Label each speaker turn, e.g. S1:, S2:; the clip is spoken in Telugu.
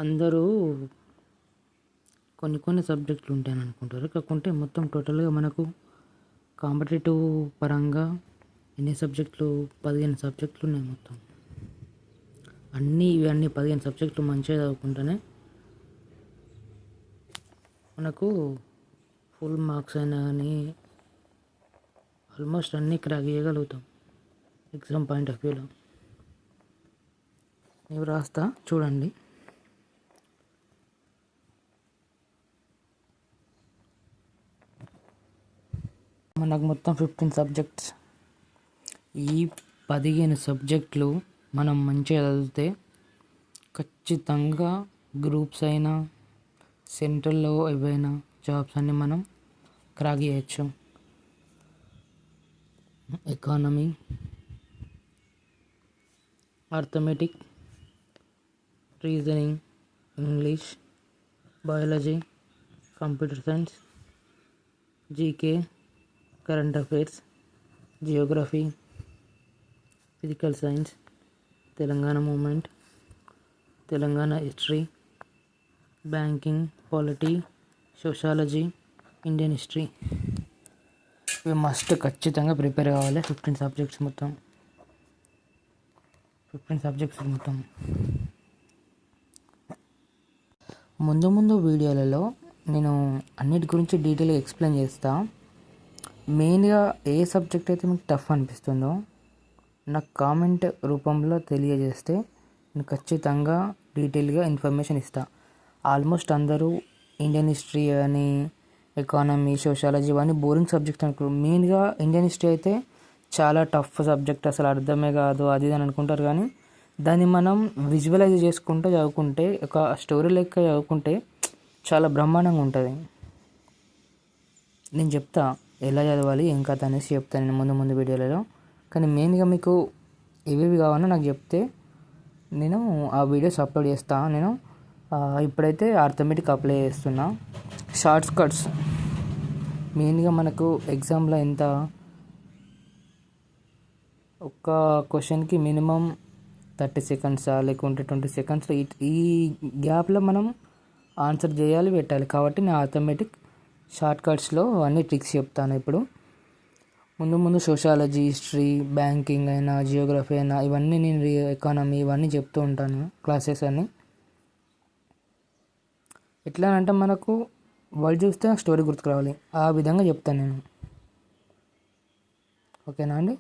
S1: అందరూ కొన్ని సబ్జెక్టులు ఉంటాయని అనుకుంటారు. కాకుంటే మొత్తం టోటల్గా మనకు కాంపిటేటివ్ పరంగా ఎన్ని సబ్జెక్టులు 15 సబ్జెక్టులు ఉన్నాయి మొత్తం. ఇవన్నీ 15 సబ్జెక్టులు మంచిగా చదువుకుంటేనే మనకు ఫుల్ మార్క్స్ అయినా కానీ ఆల్మోస్ట్ అన్నీ క్రాక్ చేయగలుగుతాం ఎగ్జామ్ పాయింట్ ఆఫ్ వ్యూలో. నేను రాస్తా చూడండి. మనకు మొత్తం 15 సబ్జెక్ట్స్. ఈ 15 సబ్జెక్టులు మనం మంచిగా చదివితే ఖచ్చితంగా గ్రూప్స్ అయినా సెంట్రల్లో ఏవైనా జాబ్స్ అన్నీ మనం క్రాక్ చేయొచ్చు. Economy, arithmetic, reasoning, English, biology, computer science, GK, current affairs, geography, physical science, Telangana movement, Telangana history, banking, polity, sociology, Indian history. ఇవి మస్ట్ ఖచ్చితంగా ప్రిపేర్ కావాలి. 15 సబ్జెక్ట్స్ మొత్తం. ముందు వీడియోలలో నేను అన్నిటి గురించి డీటెయిల్గా ఎక్స్ప్లెయిన్ చేస్తా. మెయిన్గా ఏ సబ్జెక్ట్ అయితే మీకు టఫ్ అనిపిస్తుందో నాకు కామెంట్ రూపంలో తెలియజేస్తే నేను ఖచ్చితంగా డీటెయిల్గా ఇన్ఫర్మేషన్ ఇస్తా. ఆల్మోస్ట్ అందరూ ఇండియన్ హిస్టరీ అని, ఎకానమీ, సోషాలజీ ఇవన్నీ బోరింగ్ సబ్జెక్ట్ అనుకుంటారు. మెయిన్గా ఇండియన్ హిస్టరీ అయితే చాలా టఫ్ సబ్జెక్ట్, అసలు అర్థమే కాదు అది అని అనుకుంటారు. కానీ దాన్ని మనం విజువలైజ్ చేసుకుంటూ చదువుకుంటే, ఒక స్టోరీ లెక్క చదువుకుంటే చాలా బ్రహ్మాండంగా ఉంటుంది. నేను చెప్తా ఎలా చదవాలి ఏం కథ అనేసి చెప్తాను నేను ముందు వీడియోలలో. కానీ మెయిన్గా మీకు ఏవేవి కావాలో నాకు చెప్తే నేను ఆ వీడియోస్ అప్లోడ్ చేస్తాను. నేను ఇప్పుడైతే అర్థమెటిక్ అప్లై చేస్తున్నా. షార్ట్స్ కట్స్ మెయిన్గా మనకు ఎగ్జామ్లో ఎంత ఒక్క క్వశ్చన్కి మినిమం 30 సెకండ్సా లేకుంటే 20 సెకండ్స్లో ఈ గ్యాప్లో మనం ఆన్సర్ చేయాలి, పెట్టాలి. కాబట్టి నేను అర్థమెటిక్ షార్ట్ కట్స్లో అన్ని ట్రిక్స్ చెప్తాను. ఇప్పుడు ముందు సోషాలజీ, హిస్టరీ, బ్యాంకింగ్ అయినా, జియోగ్రఫీ అయినా ఇవన్నీ నేను ఎకానమీ ఇవన్నీ చెప్తూ ఉంటాను క్లాసెస్ అన్నీ. ఎట్లా అంటే మనకు వాళ్ళు చూస్తే స్టోరీ గుర్తుకు రావాలి, ఆ విధంగా చెప్తాను నేను. ఓకేనా అండి?